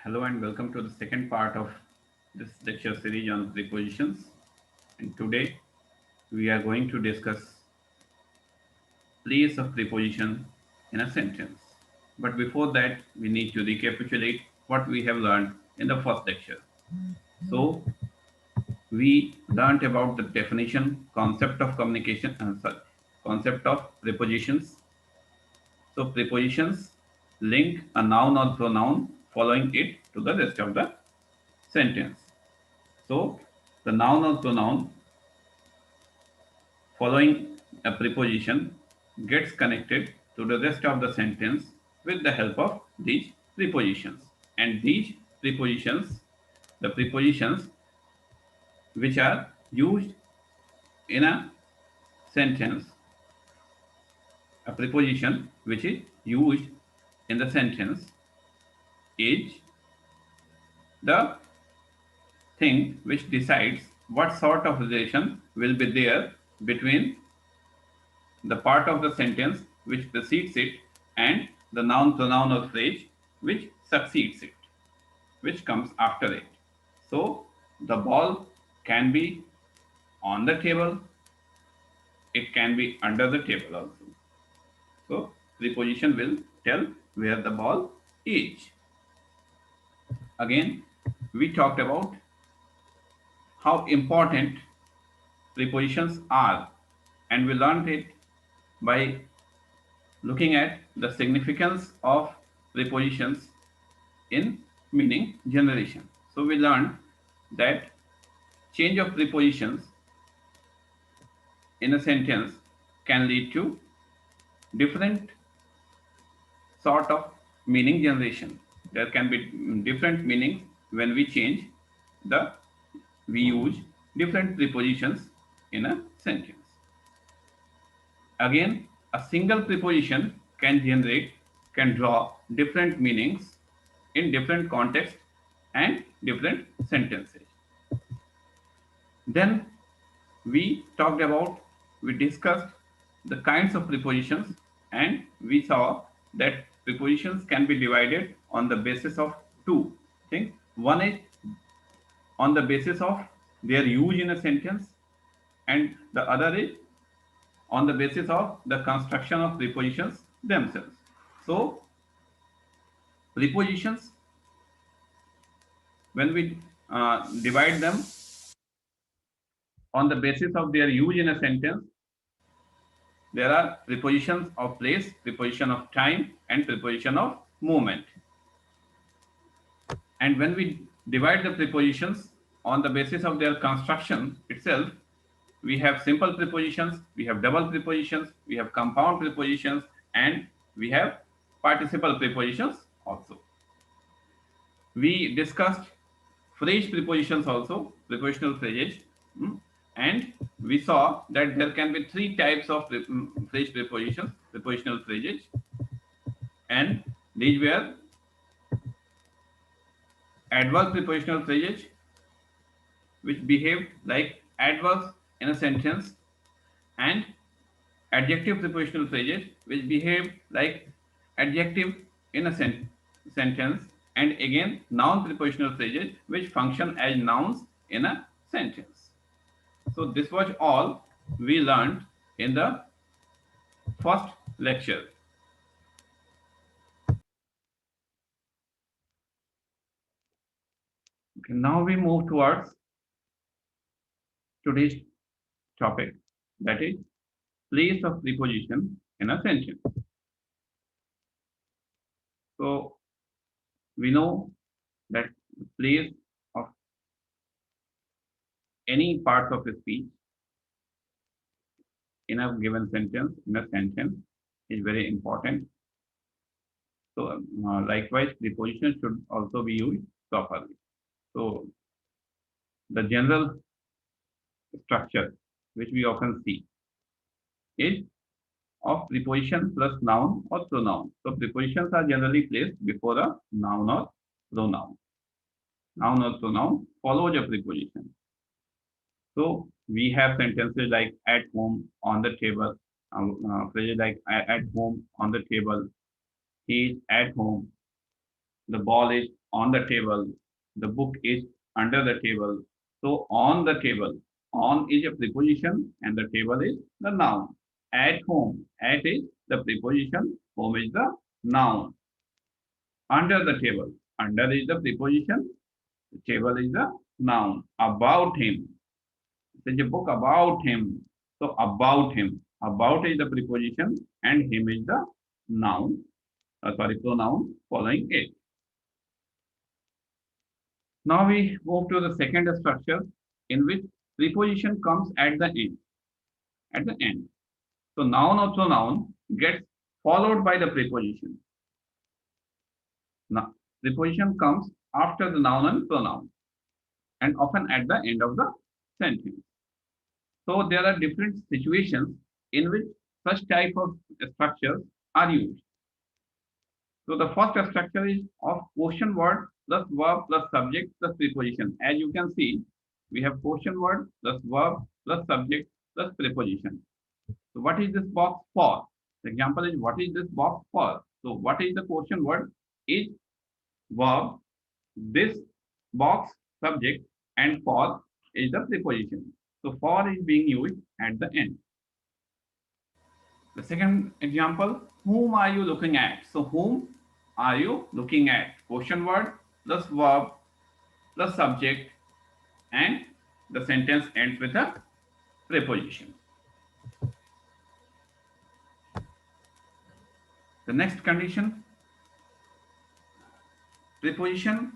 Hello and welcome to the second part of this lecture series on prepositions. And today we are going to discuss place of preposition in a sentence. But before that, we need to recapitulate what we have learned in the first lecture. So we learned about the definition, concept of communication, and concept of prepositions. So prepositions link a noun or pronoun following it to the rest of the sentence. So the noun or pronoun following a preposition gets connected to the rest of the sentence with the help of these prepositions. And these prepositions, the prepositions which are used in a sentence, a preposition which is used in the sentence is the thing which decides what sort of relation will be there between the part of the sentence which precedes it and the noun, pronoun, or phrase which succeeds it, which comes after it. So the ball can be on the table, it can be under the table also. So preposition will tell where the ball is. Again, we talked about how important prepositions are, and we learned it by looking at the significance of prepositions in meaning generation. So we learned that change of prepositions in a sentence can lead to different sort of meaning generation. There can be different meanings when we change the we use different prepositions in a sentence. Again, a single preposition can draw different meanings in different contexts and different sentences. Then we discussed the kinds of prepositions, and we saw that prepositions can be divided on the basis of two things. One is on the basis of their use in a sentence, and the other is on the basis of the construction of prepositions themselves. So prepositions, when we divide them on the basis of their use in a sentence, there are prepositions of place, preposition of time, and preposition of movement. And when we divide the prepositions on the basis of their construction itself, we have simple prepositions, we have double prepositions, we have compound prepositions, and we have participle prepositions also. We discussed phrase prepositions also, prepositional phrases, and we saw that there can be three types of phrase prepositions, prepositional phrases, and these were adverb prepositional phrases, which behaved like adverbs in a sentence, and adjective prepositional phrases, which behave like adjective in a sentence, and again noun prepositional phrases, which function as nouns in a sentence. So this was all we learned in the first lecture. Okay, now we move towards today's topic, that is place of preposition in a sentence. So we know that place of any part of a speech in a given sentence, in a sentence, is very important. So likewise, preposition should also be used properly. So the general structure which we often see is of preposition plus noun or pronoun. So prepositions are generally placed before a noun or pronoun. Noun or pronoun follows a preposition. So we have sentences like at home, on the table, phrases like at home, on the table, he is at home, the ball is on the table, the book is under the table. So on the table, on is a preposition and the table is the noun. At home, at is the preposition, home is the noun. Under the table, under is the preposition, the table is the noun. About him, there's a book about him. So about is the preposition and him is the noun, pronoun following it. Now we move to the second structure in which preposition comes at the end. At the end. So noun or pronoun gets followed by the preposition. Now, preposition comes after the noun and pronoun and often at the end of the sentence. So there are different situations in which such type of structures are used. So the first structure is of question word plus verb plus subject plus preposition. As you can see, we have question word plus verb plus subject plus preposition. So what is this box for? The example is what is this box for? So what is the question word? Is verb, this box subject, and for is the preposition. So for is being used at the end. The second example, whom are you looking at? So whom are you looking at? Question word plus verb plus subject, and the sentence ends with a preposition. The next condition, preposition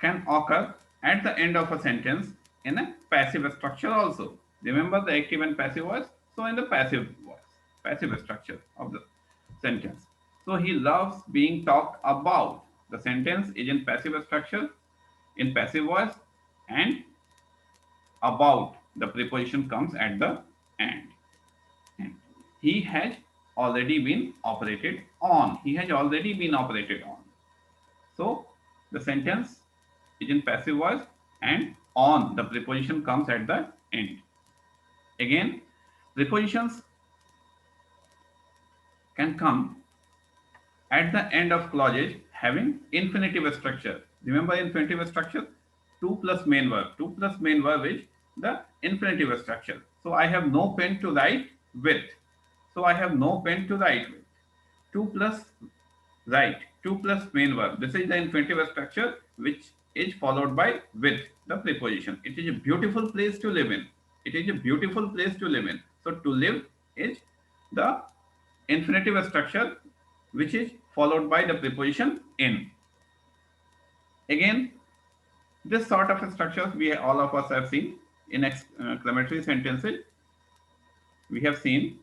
can occur at the end of a sentence in a passive structure also. Remember the active and passive voice? So in the passive voice, passive structure of the sentence. So he loves being talked about. The sentence is in passive structure, in passive voice, and about, the preposition comes at the end. And he has already been operated on. He has already been operated on. So the sentence is in passive voice and on, the preposition comes at the end. Again, prepositions can come at the end of clauses having infinitive structure. Remember infinitive structure? 2 plus main verb. 2 plus main verb is the infinitive structure. So I have no pen to write with. So I have no pen to write with. 2 plus write. 2 plus main verb. This is the infinitive structure which is followed by with the preposition. It is a beautiful place to live in. It is a beautiful place to live in. So to live is the infinitive structure which is followed by the preposition in. Again, this sort of structures we all of us have seen in exclamatory sentences. We have seen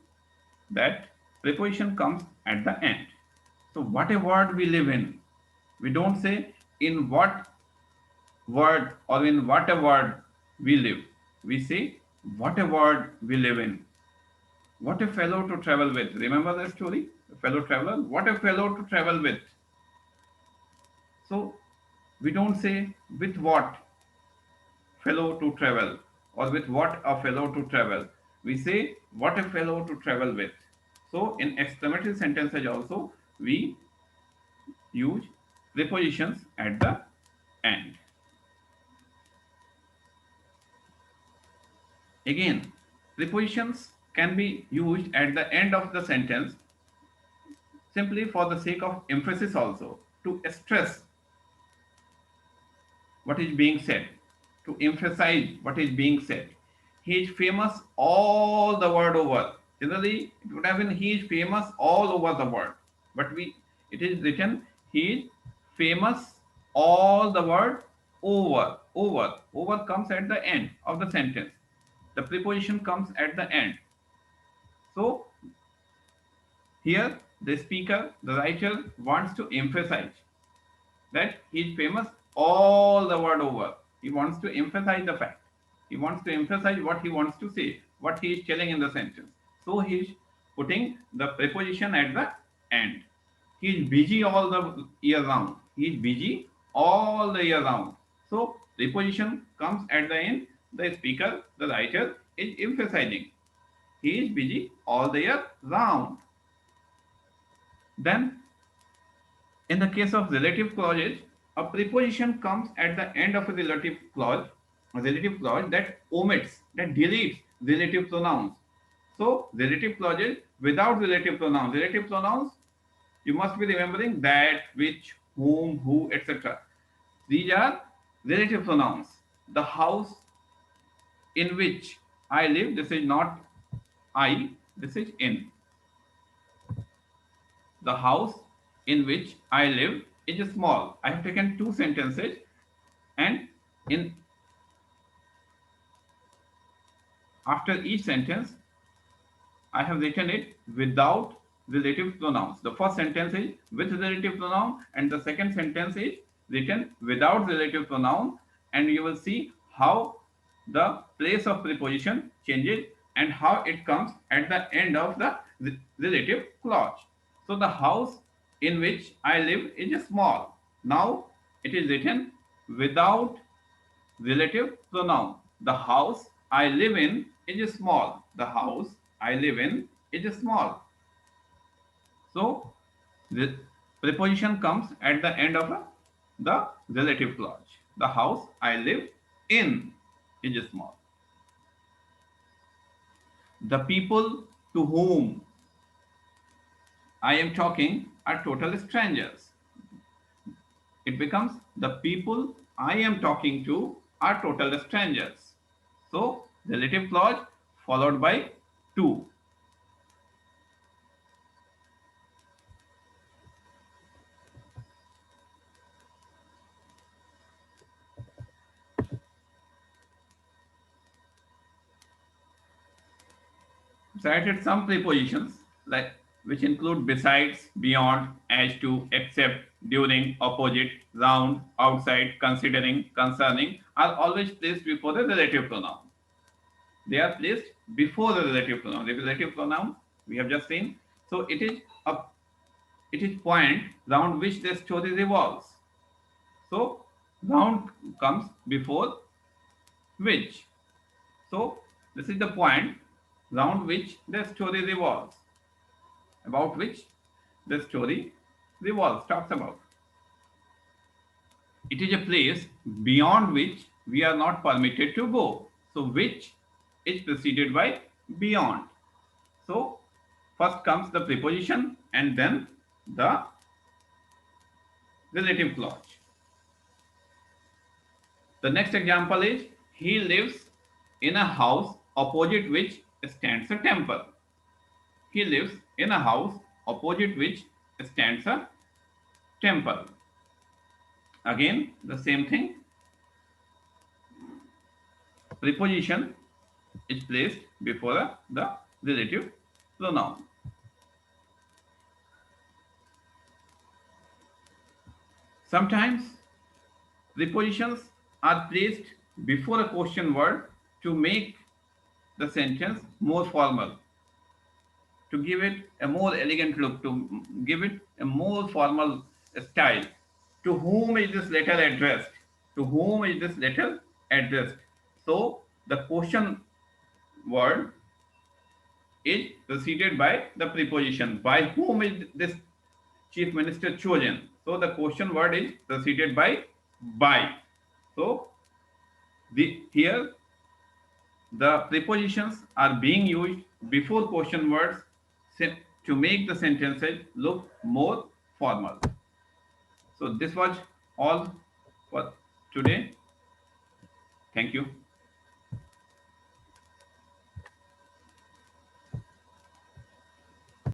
that preposition comes at the end. So what a word we live in. We don't say in what word or in what a word we live. We say what a word we live in. What a fellow to travel with. Remember the story? A fellow traveler. What a fellow to travel with. So we don't say with what fellow to travel or with what a fellow to travel. We say what a fellow to travel with. So in exclamatory sentences also we use prepositions at the end. Again, prepositions can be used at the end of the sentence simply for the sake of emphasis also, to stress what is being said, to emphasize what is being said. He is famous all the world over. Generally, it would have been he is famous all over the world, but it is written he is famous all the world over. Over comes at the end of the sentence. The preposition comes at the end. So here the speaker, the writer wants to emphasize that he is famous all the world over. He wants to emphasize the fact. He wants to emphasize what he wants to say, what he is telling in the sentence. So he is putting the preposition at the end. He is busy all the year round. He is busy all the year round. So preposition comes at the end. The speaker, the writer is emphasizing. He is busy all the year round. Then in the case of relative clauses, a preposition comes at the end of a relative clause that omits, that deletes relative pronouns. So relative clauses without relative pronouns. Relative pronouns, you must be remembering that, which, whom, who, etc. These are relative pronouns. The house in which I live, this is not I, this is in. The house in which I live is small. I have taken two sentences, and in after each sentence I have written it without relative pronouns. The first sentence is with relative pronoun and the second sentence is written without relative pronoun, and you will see how the place of preposition changes and how it comes at the end of the relative clause. So the house in which I live is small. Now it is written without relative pronoun. The house I live in is small. The house I live in is small. So the preposition comes at the end of the relative clause. The house I live in is small. The people to whom I am talking are total strangers. It becomes the people I am talking to are total strangers. So relative clause followed by to. Cited some prepositions like which include besides, beyond, as to, except, during, opposite, round, outside, considering, concerning are always placed before the relative pronoun. They are placed before the relative pronoun. The relative pronoun we have just seen. So it is point round which the story revolves. So round comes before which. So this is the point round which the story revolves, about which the story revolves, talks about. It is a place beyond which we are not permitted to go. So which is preceded by beyond. So first comes the preposition and then the relative clause. The next example is he lives in a house opposite which stands a temple. He lives in a house opposite which stands a temple. Again, the same thing. Preposition is placed before the relative pronoun. Sometimes prepositions are placed before a question word to make the sentence more formal, to give it a more elegant look, to give it a more formal style. To whom is this letter addressed? To whom is this letter addressed? So the question word is preceded by the preposition. By whom is this chief minister chosen? So the question word is preceded by. So here the prepositions are being used before question words to make the sentences look more formal. So this was all for today. Thank you.